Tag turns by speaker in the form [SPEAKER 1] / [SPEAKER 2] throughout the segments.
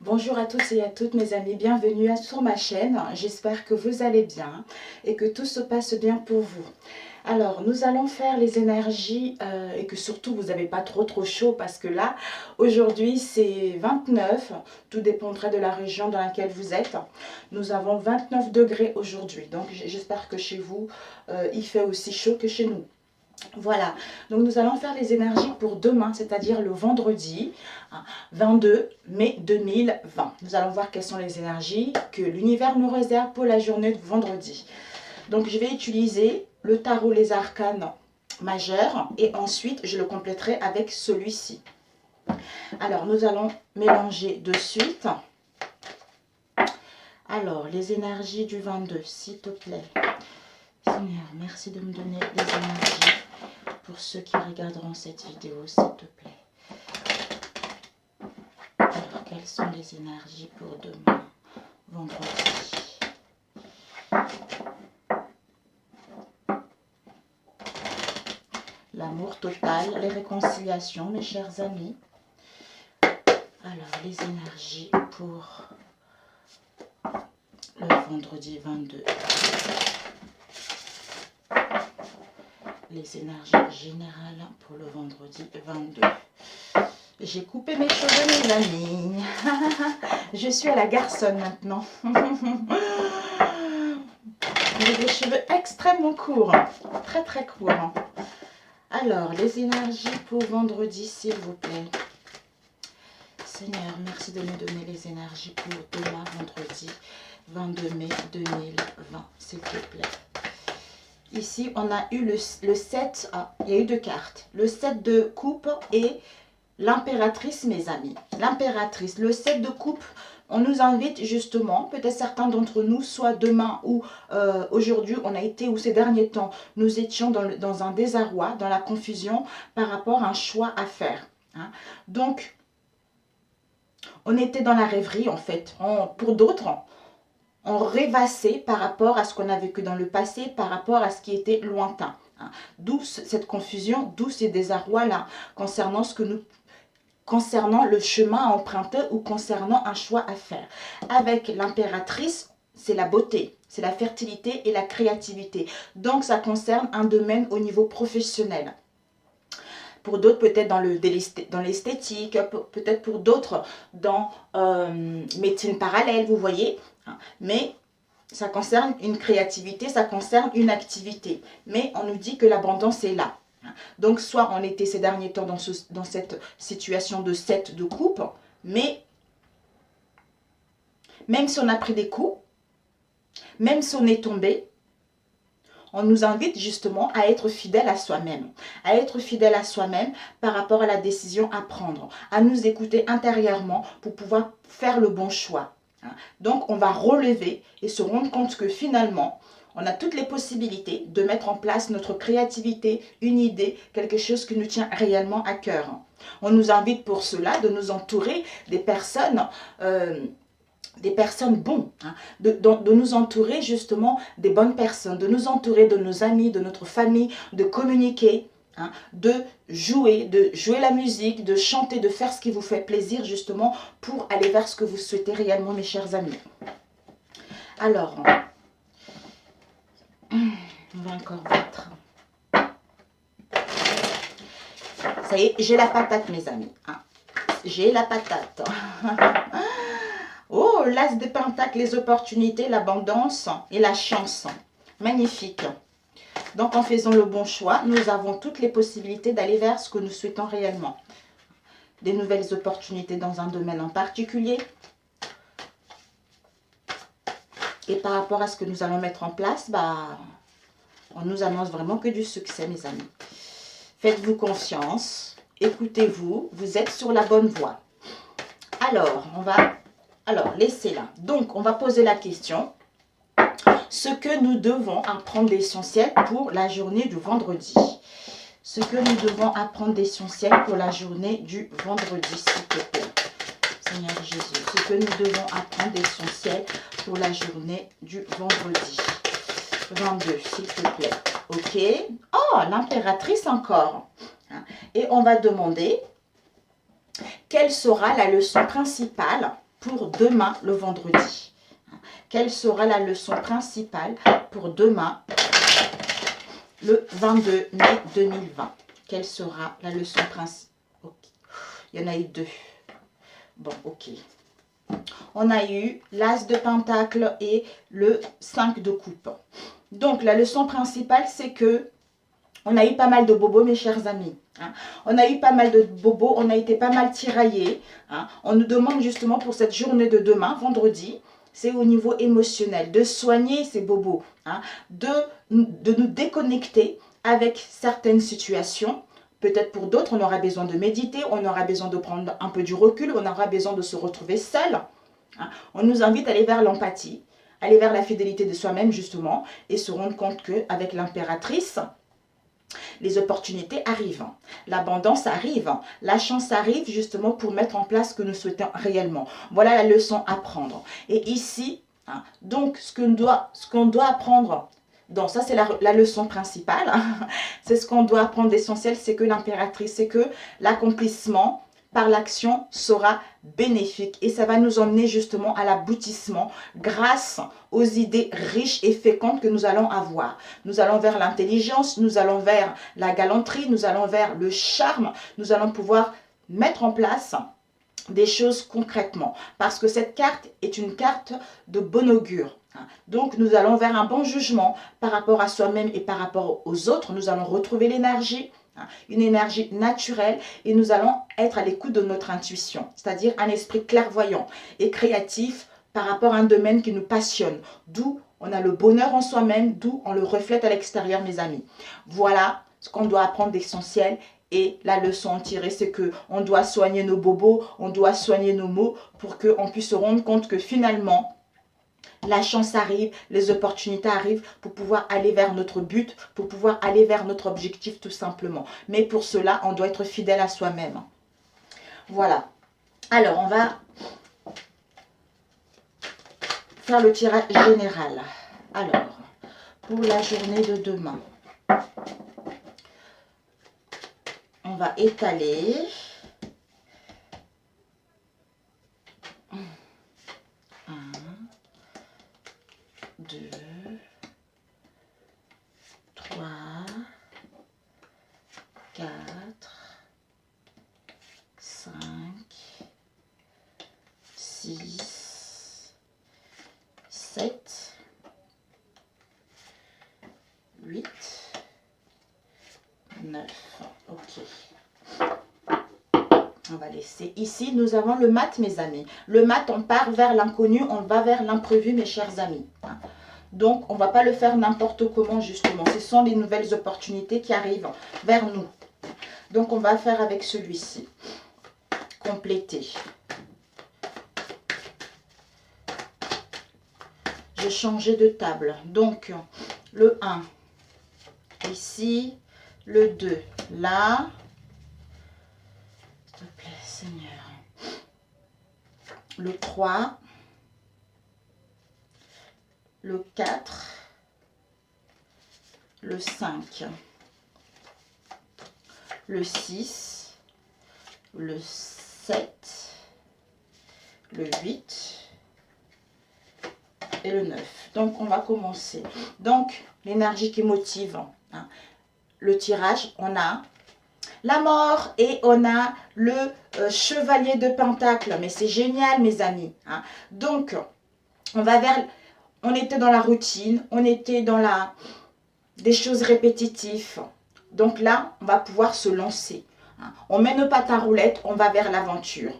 [SPEAKER 1] Bonjour à tous et à toutes mes amis, bienvenue sur ma chaîne. J'espère que vous allez bien et que tout se passe bien pour vous. Alors, nous allons faire les énergies et que surtout vous n'avez pas trop chaud parce que là, aujourd'hui c'est 29, tout dépendra de la région dans laquelle vous êtes. Nous avons 29 degrés aujourd'hui, donc j'espère que chez vous, il fait aussi chaud que chez nous. Voilà, donc nous allons faire les énergies pour demain, c'est-à-dire le vendredi 22 mai 2020. Nous allons voir quelles sont les énergies que l'univers nous réserve pour la journée de vendredi. Donc je vais utiliser le tarot les arcanes majeurs et ensuite je le compléterai avec celui-ci. Alors nous allons mélanger de suite. Alors les énergies du 22, s'il te plaît. Seigneur, merci de me donner les énergies pour ceux qui regarderont cette vidéo, s'il te plaît. Alors, quelles sont les énergies pour demain, vendredi? L'amour total, les réconciliations, mes chers amis. Alors, les énergies pour le vendredi 22. Les énergies générales pour le vendredi 22. J'ai coupé mes cheveux, mes amis. Je suis à la garçonne maintenant. J'ai des cheveux extrêmement courts. Très courts. Alors, les énergies pour vendredi, s'il vous plaît. Seigneur, merci de me donner les énergies pour demain, vendredi 22 mai 2020, s'il te plaît. Ici, on a eu le 7, il y a eu deux cartes. Le 7 de coupe et l'impératrice, mes amis. L'impératrice, le 7 de coupe, on nous invite justement, peut-être certains d'entre nous, soit demain ou aujourd'hui, on a été, ou ces derniers temps, nous étions dans un désarroi, dans la confusion par rapport à un choix à faire. Hein. Donc, on était dans la rêverie en fait. Pour d'autres, on rêvassait par rapport à ce qu'on a vécu dans le passé, par rapport à ce qui était lointain. Hein. D'où cette confusion, d'où ces désarrois-là, concernant le chemin à emprunter ou concernant un choix à faire. Avec l'impératrice, c'est la beauté, c'est la fertilité et la créativité. Donc, ça concerne un domaine au niveau professionnel. Pour d'autres, peut-être dans l'esthétique, peut-être pour d'autres dans médecine parallèle, vous voyez. Mais ça concerne une créativité, ça concerne une activité. Mais on nous dit que l'abondance est là. Donc, soit on était ces derniers temps dans cette situation de 7 de coupe, mais même si on a pris des coups, même si on est tombé, on nous invite justement à être fidèle à soi-même. À être fidèle à soi-même par rapport à la décision à prendre. À nous écouter intérieurement pour pouvoir faire le bon choix. Donc, on va relever et se rendre compte que finalement, on a toutes les possibilités de mettre en place notre créativité, une idée, quelque chose qui nous tient réellement à cœur. On nous invite pour cela de nous entourer des personnes bonnes, hein, de nous entourer justement des bonnes personnes, de nous entourer de nos amis, de notre famille, de communiquer, hein, de jouer la musique, de chanter, de faire ce qui vous fait plaisir justement pour aller vers ce que vous souhaitez réellement, mes chers amis. Alors, on va encore battre. Ça y est, j'ai la patate, mes amis. Hein. J'ai la patate. Oh, l'as de pentacles, les opportunités, l'abondance et la chance. Magnifique. Donc, en faisant le bon choix, nous avons toutes les possibilités d'aller vers ce que nous souhaitons réellement. Des nouvelles opportunités dans un domaine en particulier. Et par rapport à ce que nous allons mettre en place, on nous annonce vraiment que du succès, mes amis. Faites-vous confiance, écoutez-vous, vous êtes sur la bonne voie. Alors, laissez-la. Donc, on va poser la question. Ce que nous devons apprendre d'essentiel pour la journée du vendredi. Ce que nous devons apprendre d'essentiel pour la journée du vendredi, s'il te plaît. Seigneur Jésus, ce que nous devons apprendre d'essentiel pour la journée du vendredi 22, s'il te plaît. Ok. Oh, l'impératrice encore. Et on va demander quelle sera la leçon principale pour demain, le vendredi? Quelle sera la leçon principale pour demain, le 22 mai 2020? Quelle sera la leçon principale? Okay. Il y en a eu deux. Bon, ok. On a eu l'As de Pentacle et le 5 de Coupe. Donc, la leçon principale, c'est que on a eu pas mal de bobos, mes chers amis. On a eu pas mal de bobos, on a été pas mal tiraillés. On nous demande justement pour cette journée de demain, vendredi, c'est au niveau émotionnel, de soigner ces bobos, de nous déconnecter avec certaines situations. Peut-être pour d'autres, on aura besoin de méditer, on aura besoin de prendre un peu du recul, on aura besoin de se retrouver seul. On nous invite à aller vers l'empathie, aller vers la fidélité de soi-même justement, et se rendre compte qu'avec l'impératrice, les opportunités arrivent, l'abondance arrive, la chance arrive justement pour mettre en place ce que nous souhaitons réellement. Voilà la leçon à prendre. Et ici, donc ce qu'on doit apprendre, donc ça c'est la leçon principale, c'est ce qu'on doit apprendre d'essentiel, c'est que l'impératrice, c'est que l'accomplissement par l'action sera bénéfique et ça va nous emmener justement à l'aboutissement grâce aux idées riches et fécondes que nous allons avoir. Nous allons vers l'intelligence, nous allons vers la galanterie, nous allons vers le charme, nous allons pouvoir mettre en place des choses concrètement parce que cette carte est une carte de bon augure. Donc nous allons vers un bon jugement par rapport à soi-même et par rapport aux autres. Nous allons retrouver l'énergie, une énergie naturelle et nous allons être à l'écoute de notre intuition, c'est-à-dire un esprit clairvoyant et créatif par rapport à un domaine qui nous passionne, d'où on a le bonheur en soi-même, d'où on le reflète à l'extérieur, mes amis. Voilà ce qu'on doit apprendre d'essentiel et la leçon à tirer, c'est qu'on doit soigner nos bobos, on doit soigner nos mots pour qu'on puisse se rendre compte que finalement, la chance arrive, les opportunités arrivent pour pouvoir aller vers notre but, pour pouvoir aller vers notre objectif tout simplement. Mais pour cela, on doit être fidèle à soi-même. Voilà. Alors, on va faire le tirage général. Alors, pour la journée de demain, on va étaler. 2, 3, 4, 5, 6, 7, 8, 9. Ok. On va laisser ici. Nous avons le mat, mes amis. Le mat, on part vers l'inconnu, on va vers l'imprévu, mes chers amis. Donc, on ne va pas le faire n'importe comment, justement. Ce sont les nouvelles opportunités qui arrivent vers nous. Donc, on va faire avec celui-ci. Compléter. J'ai changé de table. Donc, le 1, ici. Le 2, là. S'il te plaît, Seigneur. Le 3. Le 4, le 5, le 6, le 7, le 8 et le 9. Donc, on va commencer. Donc, l'énergie qui motive, le tirage, on a la mort et on a le chevalier de Pentacle. Mais c'est génial, mes amis. Donc, on va vers... On était dans la routine, on était dans des choses répétitives. Donc là, on va pouvoir se lancer. On met nos pattes à roulettes, on va vers l'aventure.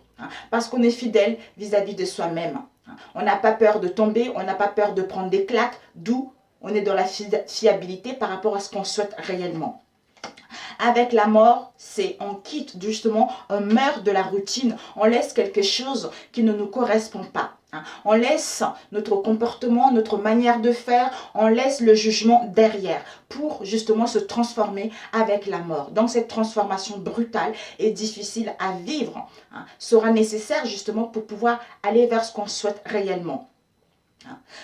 [SPEAKER 1] Parce qu'on est fidèle vis-à-vis de soi-même. On n'a pas peur de tomber, on n'a pas peur de prendre des claques, d'où on est dans la fiabilité par rapport à ce qu'on souhaite réellement. Avec la mort, c'est on quitte justement, on meurt de la routine, on laisse quelque chose qui ne nous correspond pas. On laisse notre comportement, notre manière de faire, on laisse le jugement derrière pour justement se transformer avec la mort. Donc cette transformation brutale et difficile à vivre sera nécessaire justement pour pouvoir aller vers ce qu'on souhaite réellement.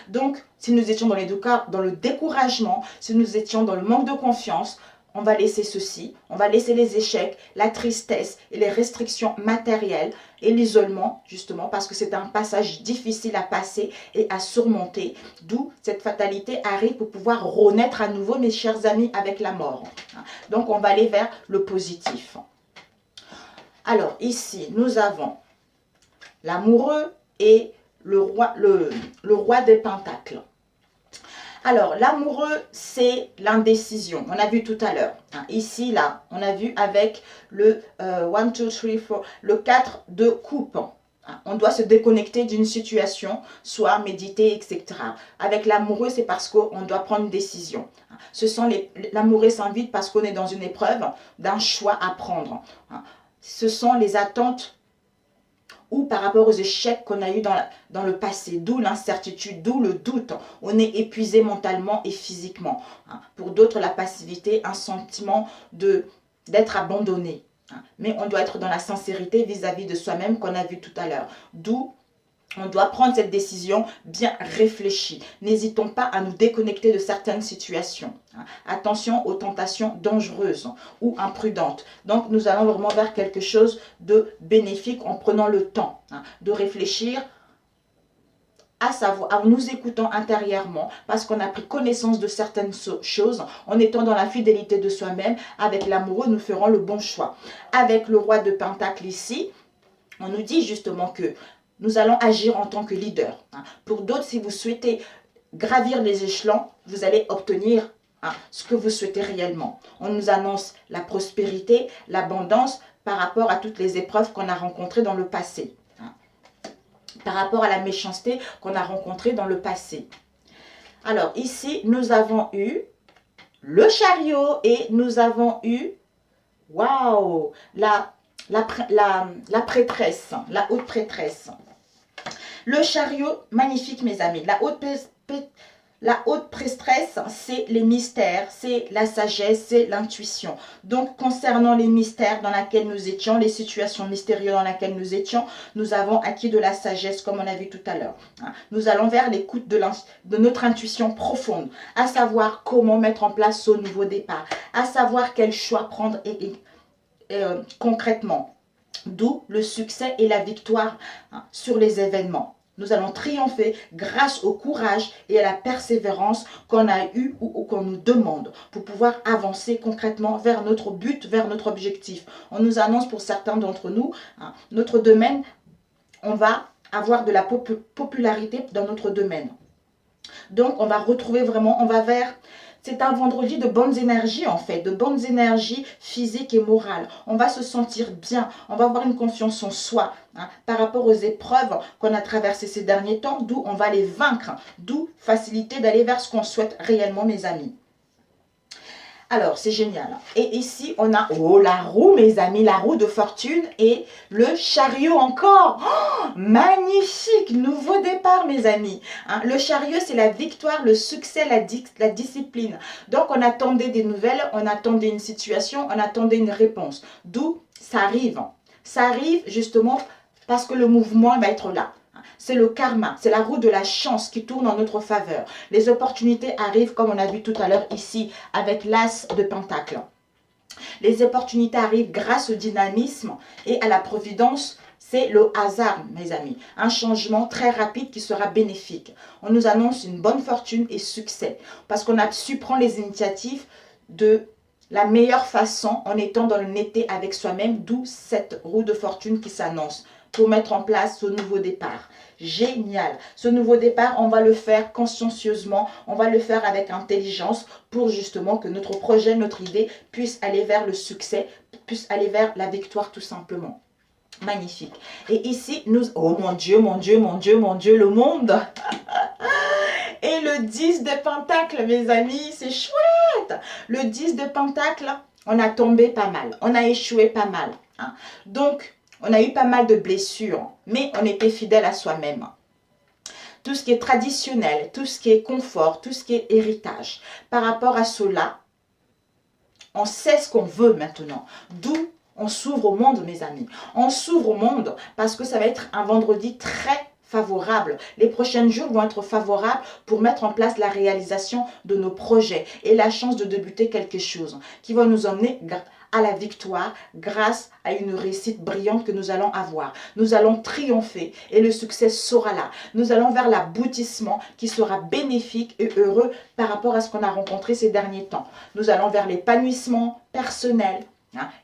[SPEAKER 1] Donc si nous étions dans le découragement, si nous étions dans le manque de confiance, on va laisser ceci, on va laisser les échecs, la tristesse et les restrictions matérielles et l'isolement, justement, parce que c'est un passage difficile à passer et à surmonter, d'où cette fatalité arrive pour pouvoir renaître à nouveau, mes chers amis, avec la mort. Donc, on va aller vers le positif. Alors, ici, nous avons l'amoureux et le roi des pentacles. Alors, l'amoureux, c'est l'indécision. On a vu tout à l'heure. Ici, là, on a vu avec le 1, 2, 3, 4, le 4 de coupe. On doit se déconnecter d'une situation, soit méditer, etc. Avec l'amoureux, c'est parce qu'on doit prendre une décision. L'amoureux s'invite parce qu'on est dans une épreuve d'un choix à prendre. Ce sont les attentes ou par rapport aux échecs qu'on a eu dans le passé, d'où l'incertitude, d'où le doute. On est épuisé mentalement et physiquement. Pour d'autres, la passivité, un sentiment d'être abandonné. Mais on doit être dans la sincérité vis-à-vis de soi-même qu'on a vu tout à l'heure. D'où on doit prendre cette décision bien réfléchie. N'hésitons pas à nous déconnecter de certaines situations. Attention aux tentations dangereuses ou imprudentes. Donc, nous allons vraiment vers quelque chose de bénéfique en prenant le temps de réfléchir, à savoir, en nous écoutant intérieurement, parce qu'on a pris connaissance de certaines choses, en étant dans la fidélité de soi-même, avec l'amoureux, nous ferons le bon choix. Avec le roi de Pentacle ici, on nous dit justement que nous allons agir en tant que leader. Pour d'autres, si vous souhaitez gravir les échelons, vous allez obtenir ce que vous souhaitez réellement. On nous annonce la prospérité, l'abondance par rapport à toutes les épreuves qu'on a rencontrées dans le passé. Par rapport à la méchanceté qu'on a rencontrée dans le passé. Alors ici, nous avons eu le chariot et nous avons eu, waouh, la prêtresse, la haute prêtresse. Le chariot, magnifique mes amis. La haute prêtresse, c'est les mystères, c'est la sagesse, c'est l'intuition. Donc, concernant les mystères dans lesquels nous étions, les situations mystérieuses dans lesquelles nous étions, nous avons acquis de la sagesse, comme on a vu tout à l'heure. Nous allons vers l'écoute de notre intuition profonde, à savoir comment mettre en place ce nouveau départ, à savoir quel choix prendre concrètement. D'où le succès et la victoire sur les événements. Nous allons triompher grâce au courage et à la persévérance qu'on a eu ou qu'on nous demande pour pouvoir avancer concrètement vers notre but, vers notre objectif. On nous annonce pour certains d'entre nous, notre domaine, on va avoir de la popularité dans notre domaine. Donc, on va retrouver vraiment, on va vers... C'est un vendredi de bonnes énergies en fait, de bonnes énergies physiques et morales. On va se sentir bien, on va avoir une confiance en soi par rapport aux épreuves qu'on a traversées ces derniers temps, d'où on va les vaincre, d'où facilité d'aller vers ce qu'on souhaite réellement mes amis. Alors, c'est génial. Et ici, on a, oh, la roue, mes amis, la roue de fortune et le chariot encore. Oh, magnifique, nouveau départ, mes amis. Le chariot, c'est la victoire, le succès, la discipline. Donc, on attendait des nouvelles, on attendait une situation, on attendait une réponse. D'où ça arrive. Ça arrive justement parce que le mouvement va être là. C'est le karma, c'est la roue de la chance qui tourne en notre faveur. Les opportunités arrivent comme on a vu tout à l'heure ici avec l'as de pentacle. Les opportunités arrivent grâce au dynamisme et à la providence. C'est le hasard, mes amis. Un changement très rapide qui sera bénéfique. On nous annonce une bonne fortune et succès parce qu'on a su prendre les initiatives de la meilleure façon en étant dans l'honnêteté avec soi-même, d'où cette roue de fortune qui s'annonce pour mettre en place ce nouveau départ. Génial. Ce nouveau départ, on va le faire consciencieusement, on va le faire avec intelligence pour justement que notre projet, notre idée puisse aller vers le succès, puisse aller vers la victoire tout simplement. Magnifique. Et ici, nous... Oh mon Dieu, mon Dieu, mon Dieu, mon Dieu, le monde. Et le 10 de Pentacle, mes amis, c'est chouette. Le 10 de Pentacle, on a tombé pas mal, on a échoué pas mal. Donc, on a eu pas mal de blessures, mais on était fidèle à soi-même. Tout ce qui est traditionnel, tout ce qui est confort, tout ce qui est héritage. Par rapport à cela, on sait ce qu'on veut maintenant. D'où on s'ouvre au monde, mes amis. On s'ouvre au monde parce que ça va être un vendredi très favorables. Les prochains jours vont être favorables pour mettre en place la réalisation de nos projets et la chance de débuter quelque chose qui va nous emmener à la victoire grâce à une réussite brillante que nous allons avoir. Nous allons triompher et le succès sera là. Nous allons vers l'aboutissement qui sera bénéfique et heureux par rapport à ce qu'on a rencontré ces derniers temps. Nous allons vers l'épanouissement personnel.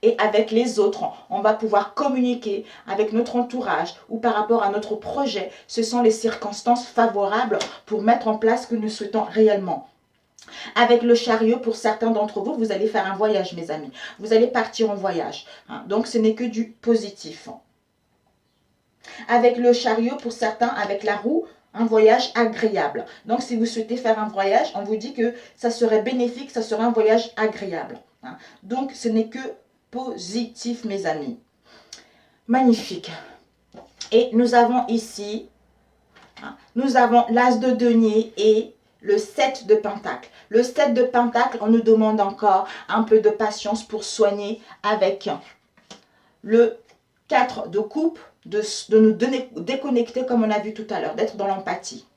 [SPEAKER 1] Et avec les autres, on va pouvoir communiquer avec notre entourage ou par rapport à notre projet. Ce sont les circonstances favorables pour mettre en place ce que nous souhaitons réellement. Avec le chariot, pour certains d'entre vous, vous allez faire un voyage, mes amis. Vous allez partir en voyage. Donc, ce n'est que du positif. Avec le chariot, pour certains, avec la roue, un voyage agréable. Donc, si vous souhaitez faire un voyage, on vous dit que ça serait bénéfique, ça serait un voyage agréable. Donc, ce n'est que positif, mes amis. Magnifique. Et nous avons ici, nous avons l'as de denier et le 7 de pentacle. Le 7 de pentacle, on nous demande encore un peu de patience pour soigner avec le 4 de coupe, de nous déconnecter comme on a vu tout à l'heure, d'être dans l'empathie.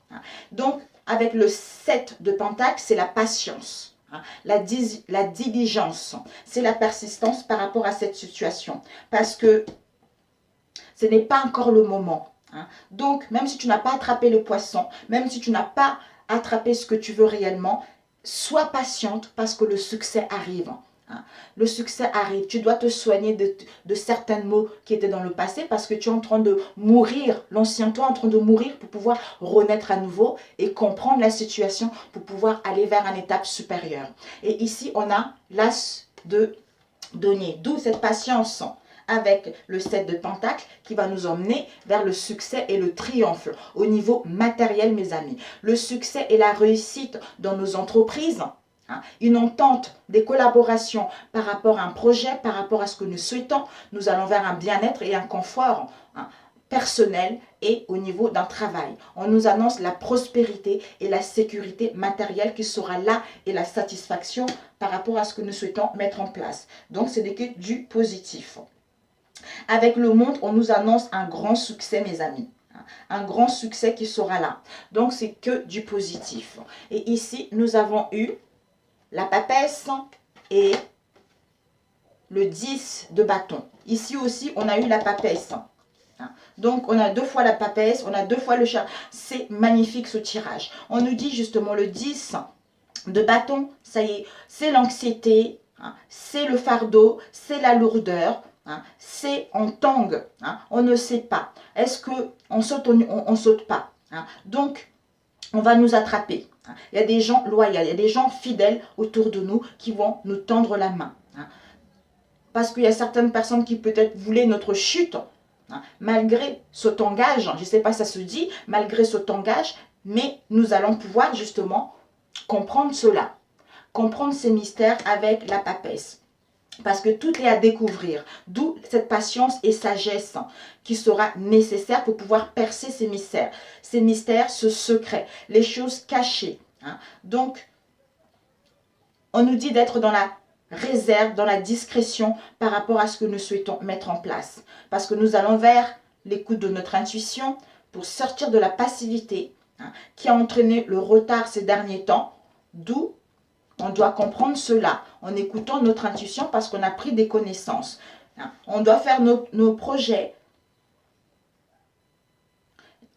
[SPEAKER 1] Donc, avec le 7 de pentacle, c'est la patience. La diligence, c'est la persistance par rapport à cette situation. Parce que ce n'est pas encore le moment. Donc, même si tu n'as pas attrapé le poisson, même si tu n'as pas attrapé ce que tu veux réellement, sois patiente parce que le succès arrive. Le succès arrive. Tu dois te soigner de certains mots qui étaient dans le passé parce que tu es en train de mourir, l'ancien toi est en train de mourir pour pouvoir renaître à nouveau et comprendre la situation pour pouvoir aller vers une étape supérieure. Et ici, on a l'as de denier, d'où cette patience avec le 7 de pentacle qui va nous emmener vers le succès et le triomphe au niveau matériel, mes amis. Le succès et la réussite dans nos entreprises, une entente, des collaborations par rapport à un projet, par rapport à ce que nous souhaitons. Nous allons vers un bien-être et un confort personnel et au niveau d'un travail. On nous annonce la prospérité et la sécurité matérielle qui sera là et la satisfaction par rapport à ce que nous souhaitons mettre en place. Donc, ce n'est que du positif. Avec le monde, on nous annonce un grand succès, mes amis. Un grand succès qui sera là. Donc, c'est que du positif. Et ici, nous avons eu la papesse et le 10 de bâton. Ici aussi, on a eu la papesse. Donc, on a deux fois la papesse, on a deux fois le chat. C'est magnifique ce tirage. On nous dit justement le 10 de bâton, ça y est, c'est l'anxiété, c'est le fardeau, c'est la lourdeur, c'est en tangue, on ne sait pas. Est-ce qu'on saute ou on ne saute pas? Donc, on va nous attraper. Il y a des gens loyaux, il y a des gens fidèles autour de nous qui vont nous tendre la main. Parce qu'il y a certaines personnes qui peut-être voulaient notre chute, malgré ce tangage, je ne sais pas si ça se dit, malgré ce tangage, mais nous allons pouvoir justement comprendre cela, comprendre ces mystères avec la papesse. Parce que tout est à découvrir, d'où cette patience et sagesse qui sera nécessaire pour pouvoir percer ces mystères, ce secret, les choses cachées. Donc, on nous dit d'être dans la réserve, dans la discrétion par rapport à ce que nous souhaitons mettre en place. Parce que nous allons vers l'écoute de notre intuition pour sortir de la passivité qui a entraîné le retard ces derniers temps, d'où on doit comprendre cela en écoutant notre intuition parce qu'on a pris des connaissances. On doit faire nos projets.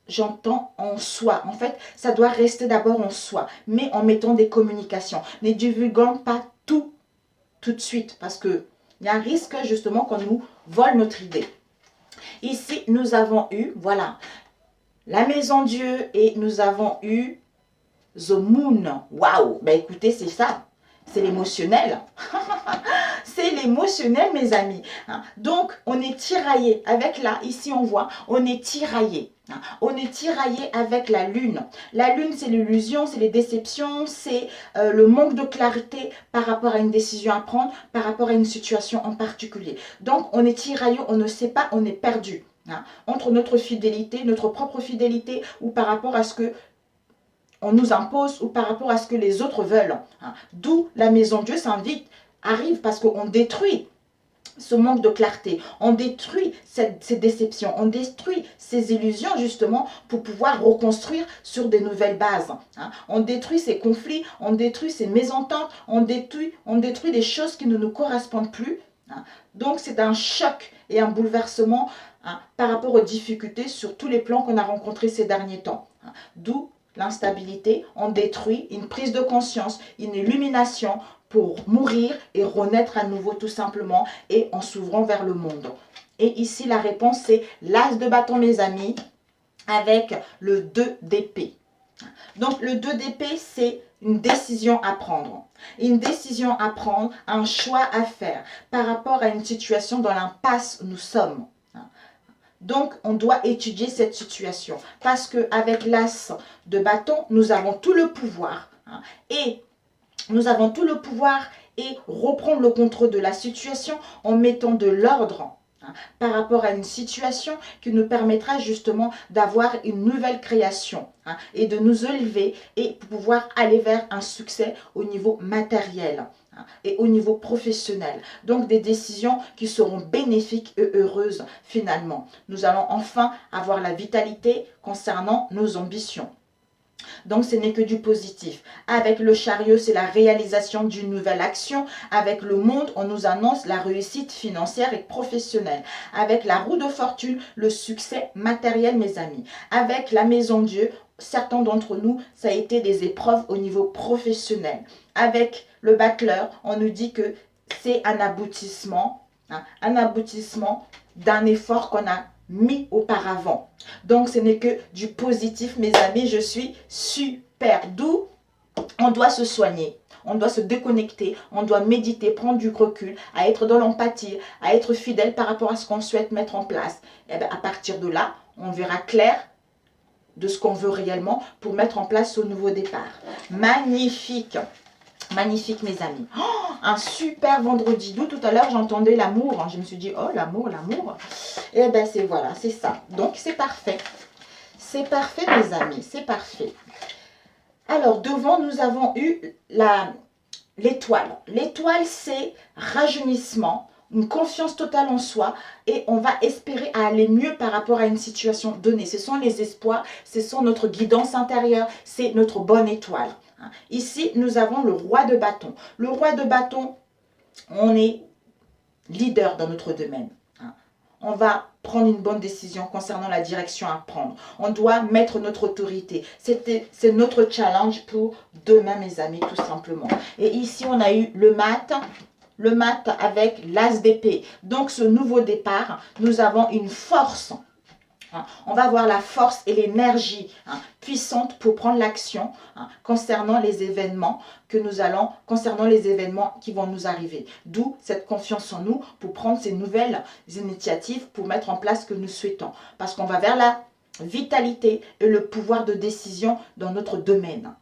[SPEAKER 1] J'entends en soi. En fait, ça doit rester d'abord en soi, mais en mettant des communications. Ne divulguons pas tout de suite parce qu'il y a un risque justement qu'on nous vole notre idée. Ici, nous avons eu, voilà, la maison Dieu et nous avons eu The Moon. Waouh! Ben écoutez, c'est ça. C'est l'émotionnel. C'est l'émotionnel, mes amis. Donc, on est tiraillé. Avec là, ici, on voit, on est tiraillé. On est tiraillé avec la lune. La lune, c'est l'illusion, c'est les déceptions, c'est le manque de clarité par rapport à une décision à prendre, par rapport à une situation en particulier. Donc, on est tiraillé, on ne sait pas, on est perdu. Entre notre fidélité, notre propre fidélité, ou par rapport à ce que on nous impose ou par rapport à ce que les autres veulent. D'où la maison Dieu s'invite, arrive parce qu'on détruit ce manque de clarté, on détruit ces déceptions, on détruit ces illusions justement pour pouvoir reconstruire sur des nouvelles bases. Hein. On détruit ces conflits, on détruit ces mésententes, on détruit des choses qui ne nous correspondent plus. Hein. Donc c'est un choc et un bouleversement par rapport aux difficultés sur tous les plans qu'on a rencontrés ces derniers temps. Hein. D'où l'instabilité, on détruit une prise de conscience, une illumination pour mourir et renaître à nouveau tout simplement et en s'ouvrant vers le monde. Et ici la réponse c'est l'as de bâton mes amis avec le 2 d'épée. Donc le 2 d'épée c'est une décision à prendre. Une décision à prendre, un choix à faire par rapport à une situation dans l'impasse où nous sommes. Donc, on doit étudier cette situation parce qu'avec l'as de bâton, nous avons tout le pouvoir. Et nous avons tout le pouvoir et reprendre le contrôle de la situation en mettant de l'ordre par rapport à une situation qui nous permettra justement d'avoir une nouvelle création et de nous élever et pouvoir aller vers un succès au niveau matériel et au niveau professionnel. Donc des décisions qui seront bénéfiques et heureuses finalement. Nous allons enfin avoir la vitalité concernant nos ambitions. Donc ce n'est que du positif. Avec le chariot, c'est la réalisation d'une nouvelle action. Avec le monde, on nous annonce la réussite financière et professionnelle. Avec la roue de fortune, le succès matériel, mes amis. Avec la maison Dieu, certains d'entre nous, ça a été des épreuves au niveau professionnel. Avec le battleur, on nous dit que c'est un aboutissement d'un effort qu'on a mis auparavant. Donc ce n'est que du positif mes amis, je suis super. D'où on doit se soigner, on doit se déconnecter, on doit méditer, prendre du recul, à être dans l'empathie, à être fidèle par rapport à ce qu'on souhaite mettre en place. Et bien, à partir de là, on verra clair de ce qu'on veut réellement pour mettre en place ce nouveau départ. Magnifique. Magnifique mes amis. Oh, un super vendredi. D'où tout à l'heure j'entendais l'amour. Je me suis dit, oh l'amour, l'amour. Et bien c'est voilà, c'est ça. Donc c'est parfait. C'est parfait mes amis, c'est parfait. Alors devant nous avons eu l'étoile. L'étoile c'est rajeunissement, une confiance totale en soi et on va espérer à aller mieux par rapport à une situation donnée. Ce sont les espoirs, ce sont notre guidance intérieure, c'est notre bonne étoile. Ici, nous avons le roi de bâton. Le roi de bâton, on est leader dans notre domaine. On va prendre une bonne décision concernant la direction à prendre. On doit mettre notre autorité. C'est notre challenge pour demain, mes amis, tout simplement. Et ici, on a eu le mat avec l'as d'épée. Donc, ce nouveau départ, nous avons une force. On va avoir la force et l'énergie puissante pour prendre l'action concernant les événements concernant les événements qui vont nous arriver. D'où cette confiance en nous pour prendre ces nouvelles initiatives pour mettre en place ce que nous souhaitons. Parce qu'on va vers la vitalité et le pouvoir de décision dans notre domaine.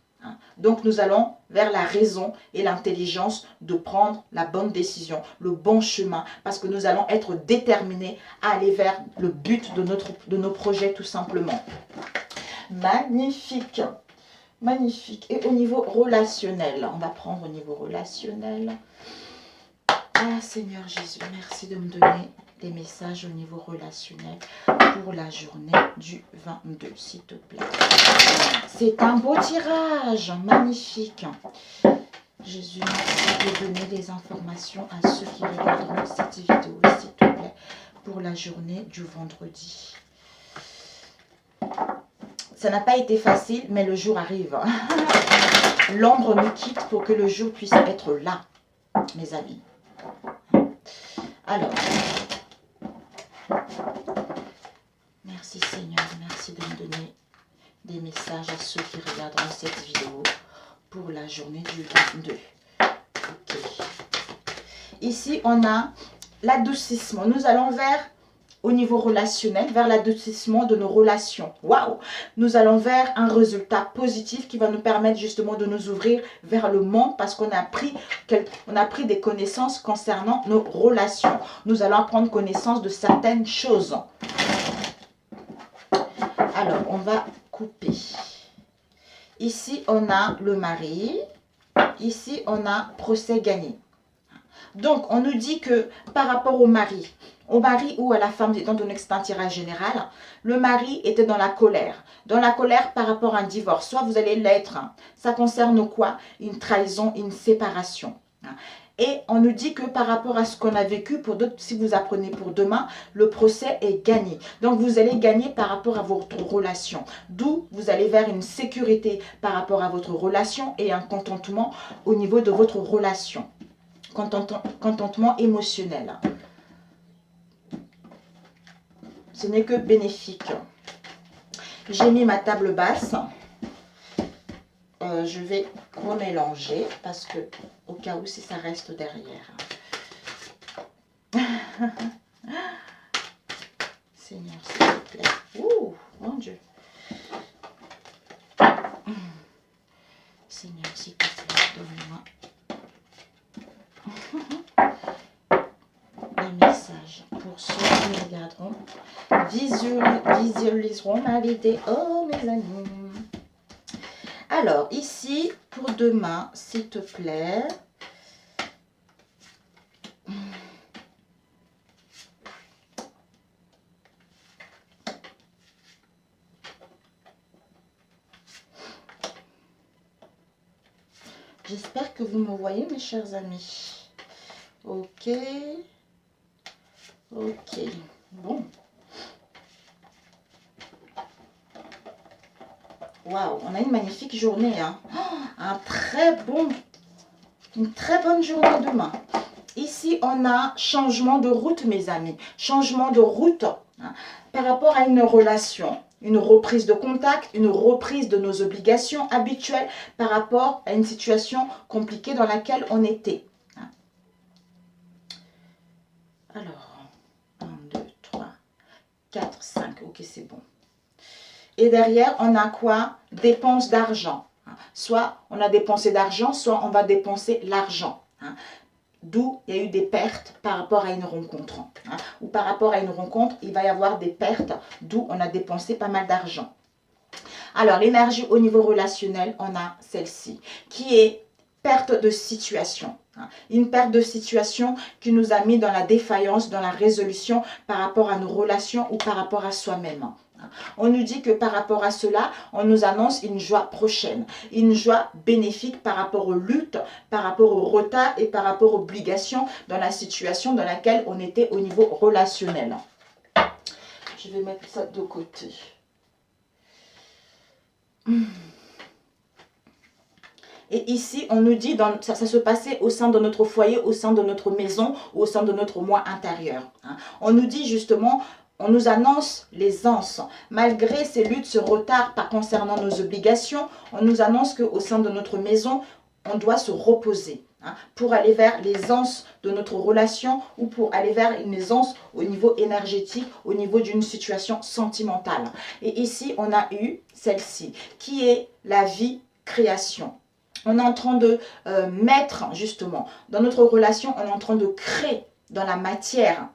[SPEAKER 1] Donc nous allons vers la raison et l'intelligence de prendre la bonne décision, le bon chemin, parce que nous allons être déterminés à aller vers le but de nos projets tout simplement. Magnifique, magnifique. Et au niveau relationnel, on va prendre au niveau relationnel. Ah Seigneur Jésus, merci de me donner des messages au niveau relationnel pour la journée du 22, s'il te plaît. C'est un beau tirage, magnifique. Jésus, merci de donner des informations à ceux qui regarderont cette vidéo, s'il te plaît, pour la journée du vendredi. Ça n'a pas été facile, mais le jour arrive. L'ombre nous quitte pour que le jour puisse être là, mes amis. Alors, merci Seigneur, merci de me donner des messages à ceux qui regarderont cette vidéo pour la journée du 22. Okay. Ici, on a l'adoucissement. Nous allons au niveau relationnel, vers l'adoucissement de nos relations. Waouh! Nous allons vers un résultat positif qui va nous permettre justement de nous ouvrir vers le monde parce qu'on a pris des connaissances concernant nos relations. Nous allons prendre connaissance de certaines choses. Alors, on va couper. Ici, on a le mari. Ici, on a procès gagné. Donc, on nous dit que par rapport au mari ou à la femme, étant donné que c'est un tirage général, le mari était dans la colère. Dans la colère par rapport à un divorce. Soit vous allez l'être. Ça concerne quoi? Une trahison, une séparation. Et on nous dit que par rapport à ce qu'on a vécu, pour d'autres, si vous apprenez pour demain, le procès est gagné. Donc vous allez gagner par rapport à votre relation. D'où vous allez vers une sécurité par rapport à votre relation et un contentement au niveau de votre relation. Contentement émotionnel. Ce n'est que bénéfique. J'ai mis ma table basse. Je vais remélanger parce que au cas où si ça reste derrière. Seigneur, s'il te plaît. Ouh, mon Dieu. Seigneur, s'il te plaît, donne-moi les messages pour ceux qui regarderont, visualiseront ma vidéo, oh mes amis. Alors, ici, pour demain, s'il te plaît. J'espère que vous me voyez, mes chers amis. Ok. Ok. Bon. Waouh, on a une magnifique journée. Hein. Oh, une très bonne journée demain. Ici, on a changement de route, mes amis. Changement de route hein, par rapport à une relation. Une reprise de contact, une reprise de nos obligations habituelles par rapport à une situation compliquée dans laquelle on était. Hein. Alors, 1, 2, 3, 4, 5. Ok, c'est bon. Et derrière, on a quoi? Dépense d'argent. Soit on a dépensé d'argent, soit on va dépenser l'argent. D'où il y a eu des pertes par rapport à une rencontre. Ou par rapport à une rencontre, il va y avoir des pertes, d'où on a dépensé pas mal d'argent. Alors, l'énergie au niveau relationnel, on a celle-ci, qui est perte de situation. Une perte de situation qui nous a mis dans la défaillance, dans la résolution par rapport à nos relations ou par rapport à soi-même. On nous dit que par rapport à cela, on nous annonce une joie prochaine, une joie bénéfique par rapport aux luttes, par rapport au retard et par rapport aux obligations dans la situation dans laquelle on était au niveau relationnel. Je vais mettre ça de côté. Et ici, on nous dit, ça se passait au sein de notre foyer, au sein de notre maison, au sein de notre moi intérieur. On nous dit justement, on nous annonce les anses. Malgré ces luttes, ce retard concernant nos obligations, on nous annonce qu'au sein de notre maison, on doit se reposer. Pour aller vers les anses de notre relation ou pour aller vers une aisance au niveau énergétique, au niveau d'une situation sentimentale. Et ici, on a eu celle-ci, qui est la vie-création. On est en train de mettre, justement, dans notre relation, on est en train de créer dans la matière,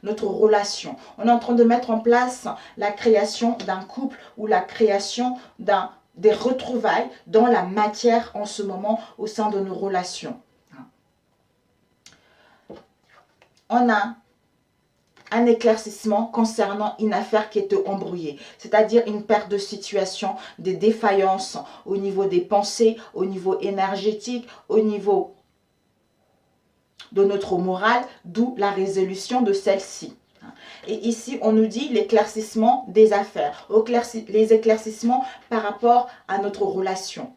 [SPEAKER 1] notre relation. On est en train de mettre en place la création d'un couple ou la création des retrouvailles dans la matière en ce moment au sein de nos relations. On a un éclaircissement concernant une affaire qui était embrouillée, c'est-à-dire une perte de situation, des défaillances au niveau des pensées, au niveau énergétique, au niveau de notre morale, d'où la résolution de celle-ci. Et ici, on nous dit l'éclaircissement des affaires, les éclaircissements par rapport à notre relation,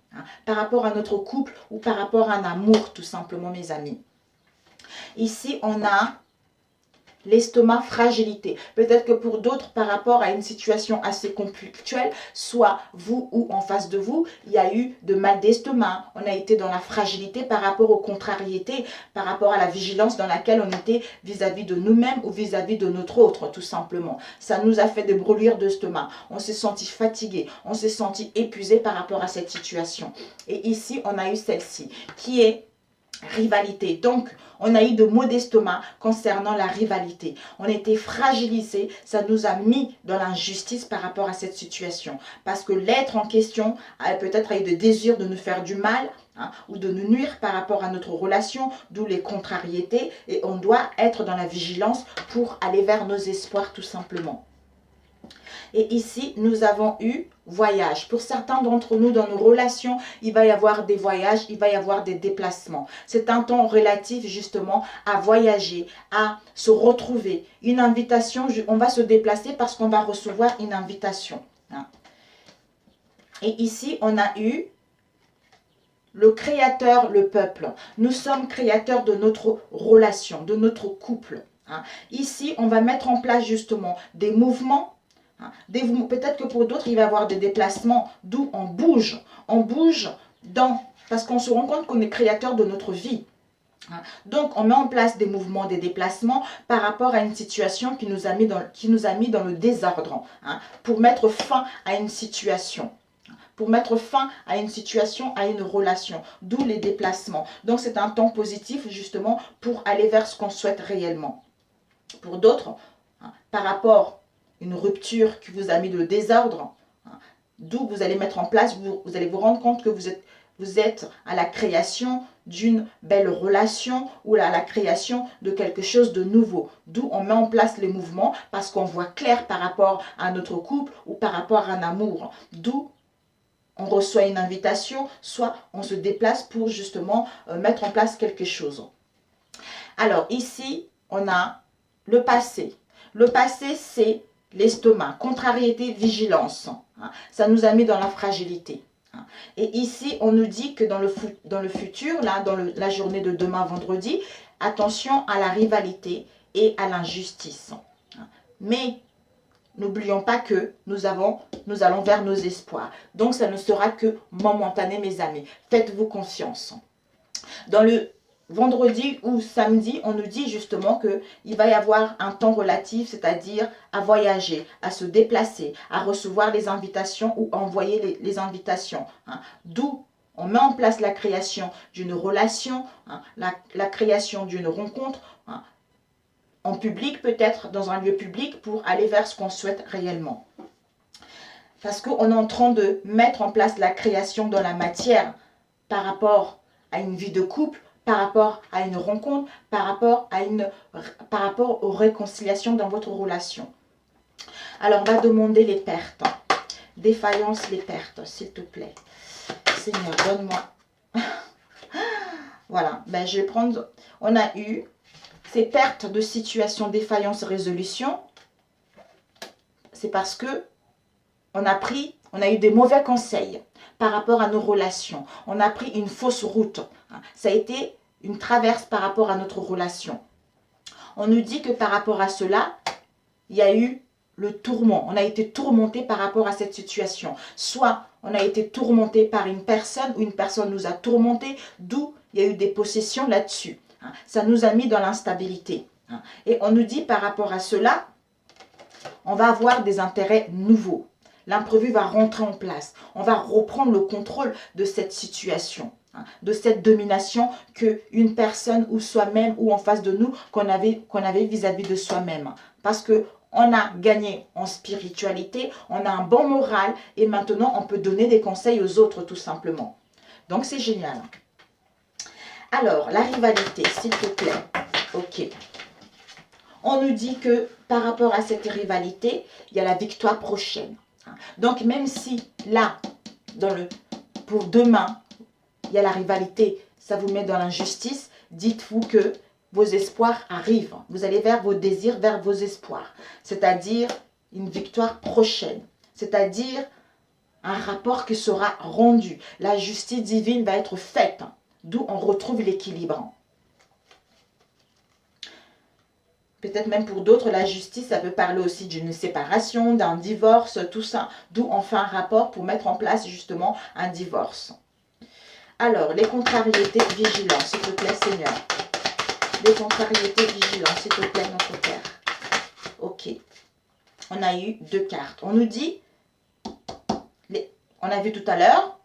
[SPEAKER 1] par rapport à notre couple ou par rapport à un amour, tout simplement, mes amis. Ici, on a l'estomac, fragilité. Peut-être que pour d'autres, par rapport à une situation assez conflictuelle, soit vous ou en face de vous, il y a eu de mal d'estomac. On a été dans la fragilité par rapport aux contrariétés, par rapport à la vigilance dans laquelle on était vis-à-vis de nous-mêmes ou vis-à-vis de notre autre, tout simplement. Ça nous a fait des brûlures d'estomac. On s'est senti fatigué, on s'est senti épuisé par rapport à cette situation. Et ici, on a eu celle-ci, qui est rivalité. Donc, on a eu de maux d'estomac concernant la rivalité. On a été fragilisé, ça nous a mis dans l'injustice par rapport à cette situation. Parce que l'être en question a peut-être eu le désir de nous faire du mal, hein, ou de nous nuire par rapport à notre relation, d'où les contrariétés. Et on doit être dans la vigilance pour aller vers nos espoirs tout simplement. Et ici, nous avons eu voyage. Pour certains d'entre nous, dans nos relations, il va y avoir des voyages, il va y avoir des déplacements. C'est un temps relatif justement à voyager, à se retrouver. Une invitation, on va se déplacer parce qu'on va recevoir une invitation. Et ici, on a eu le créateur, le peuple. Nous sommes créateurs de notre relation, de notre couple. Ici, on va mettre en place justement des mouvements. Peut-être que pour d'autres, il va y avoir des déplacements, d'où on bouge. On bouge parce qu'on se rend compte qu'on est créateur de notre vie. Donc, on met en place des mouvements, des déplacements par rapport à une situation qui nous a mis dans le désordre, pour mettre fin à une situation. Pour mettre fin à une situation, à une relation, d'où les déplacements. Donc, c'est un temps positif justement pour aller vers ce qu'on souhaite réellement. Pour d'autres, par rapport une rupture qui vous a mis le désordre, d'où vous allez mettre en place, vous allez vous rendre compte que vous êtes à la création d'une belle relation ou à la création de quelque chose de nouveau. D'où on met en place les mouvements parce qu'on voit clair par rapport à notre couple ou par rapport à un amour. D'où on reçoit une invitation, soit on se déplace pour justement mettre en place quelque chose. Alors ici, on a le passé. Le passé, c'est l'estomac, contrariété, vigilance. Ça nous a mis dans la fragilité. Et ici, on nous dit que dans le futur, là, dans la journée de demain, vendredi, attention à la rivalité et à l'injustice. Mais n'oublions pas que nous allons vers nos espoirs. Donc, ça ne sera que momentané, mes amis. Faites-vous confiance. Dans le vendredi ou samedi, on nous dit justement qu'il va y avoir un temps relatif, c'est-à-dire à voyager, à se déplacer, à recevoir les invitations ou envoyer les invitations. D'où on met en place la création d'une relation, la création d'une rencontre, en public peut-être, dans un lieu public, pour aller vers ce qu'on souhaite réellement. Parce qu'on est en train de mettre en place la création dans la matière par rapport à une vie de couple, par rapport à une rencontre, par rapport aux réconciliations dans votre relation. Alors, on va demander les pertes. Défaillance, les pertes, s'il te plaît. Seigneur, donne-moi. Voilà, ben, je vais prendre... On a eu ces pertes de situation, défaillance, résolution. C'est parce que on a eu des mauvais conseils par rapport à nos relations. On a pris une fausse route. Ça a été une traverse par rapport à notre relation. On nous dit que par rapport à cela, il y a eu le tourment. On a été tourmenté par rapport à cette situation. Soit on a été tourmenté par une personne ou une personne nous a tourmenté, d'où il y a eu des possessions là-dessus. Ça nous a mis dans l'instabilité. Et on nous dit par rapport à cela, on va avoir des intérêts nouveaux. L'imprévu va rentrer en place. On va reprendre le contrôle de cette situation, de cette domination qu'une personne ou soi-même ou en face de nous qu'on avait vis-à-vis de soi-même. Parce qu'on a gagné en spiritualité, on a un bon moral et maintenant on peut donner des conseils aux autres tout simplement. Donc c'est génial. Alors, la rivalité, s'il te plaît. Ok. On nous dit que par rapport à cette rivalité, il y a la victoire prochaine. Donc, même si là, pour demain, il y a la rivalité, ça vous met dans l'injustice, dites-vous que vos espoirs arrivent. Vous allez vers vos désirs, vers vos espoirs. C'est-à-dire une victoire prochaine. C'est-à-dire un rapport qui sera rendu. La justice divine va être faite. D'où on retrouve l'équilibre. Peut-être même pour d'autres, la justice, ça peut parler aussi d'une séparation, d'un divorce, tout ça. D'où on fait un rapport pour mettre en place justement un divorce. Alors, les contrariétés, vigilance, s'il te plaît, Seigneur. Les contrariétés, vigilance, s'il te plaît, notre Père. Ok. On a eu 2 cartes. On nous dit, on a vu tout à l'heure,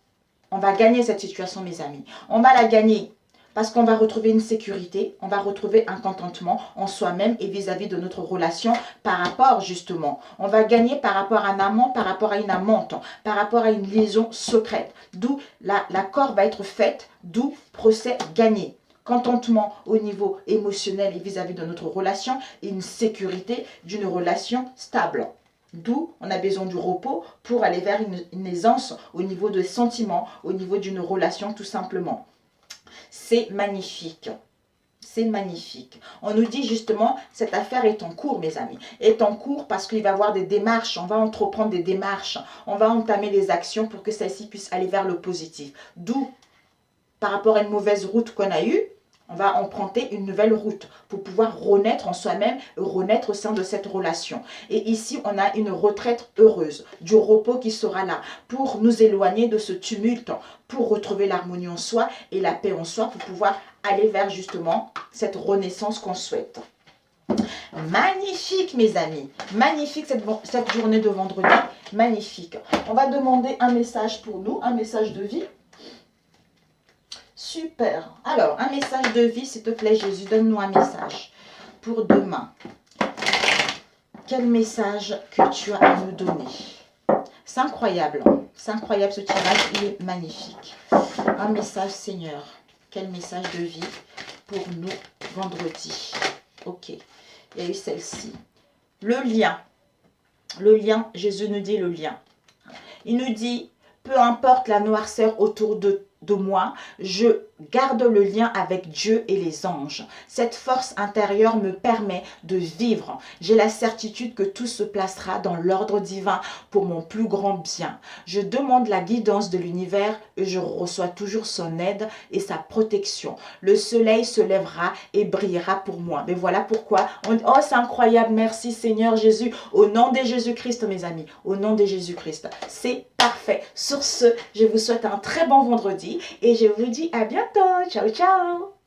[SPEAKER 1] on va gagner cette situation, mes amis. On va la gagner Parce qu'on va retrouver une sécurité, on va retrouver un contentement en soi-même et vis-à-vis de notre relation par rapport justement. On va gagner par rapport à un amant, par rapport à une amante, par rapport à une liaison secrète. D'où l'accord va être fait, d'où procès gagné. Contentement au niveau émotionnel et vis-à-vis de notre relation et une sécurité d'une relation stable. D'où on a besoin du repos pour aller vers une aisance au niveau des sentiments, au niveau d'une relation tout simplement. C'est magnifique. C'est magnifique. On nous dit justement, cette affaire est en cours, mes amis. Est en cours parce qu'il va y avoir des démarches. On va entreprendre des démarches. On va entamer des actions pour que celle-ci puisse aller vers le positif. D'où, par rapport à une mauvaise route qu'on a eue, on va emprunter une nouvelle route pour pouvoir renaître en soi-même, renaître au sein de cette relation. Et ici, on a une retraite heureuse, du repos qui sera là pour nous éloigner de ce tumulte, pour retrouver l'harmonie en soi et la paix en soi, pour pouvoir aller vers justement cette renaissance qu'on souhaite. Magnifique, mes amis. Magnifique cette journée de vendredi. Magnifique. On va demander un message pour nous, un message de vie. Super. Alors, un message de vie, s'il te plaît, Jésus. Donne-nous un message pour demain. Quel message que tu as à nous donner? C'est incroyable. C'est incroyable ce tirage. Il est magnifique. Un message, Seigneur. Quel message de vie pour nous vendredi? Ok. Il y a eu celle-ci. Le lien. Le lien, Jésus nous dit le lien. Il nous dit, peu importe la noirceur autour de moi, je garde le lien avec Dieu et les anges. Cette force intérieure me permet de vivre. J'ai la certitude que tout se placera dans l'ordre divin pour mon plus grand bien. Je demande la guidance de l'univers et je reçois toujours son aide et sa protection. Le soleil se lèvera et brillera pour moi. Mais voilà pourquoi oh, c'est incroyable. Merci Seigneur Jésus. Au nom de Jésus-Christ, mes amis. Au nom de Jésus-Christ. C'est parfait. Sur ce, je vous souhaite un très bon vendredi et je vous dis à bientôt. Ciao, ciao.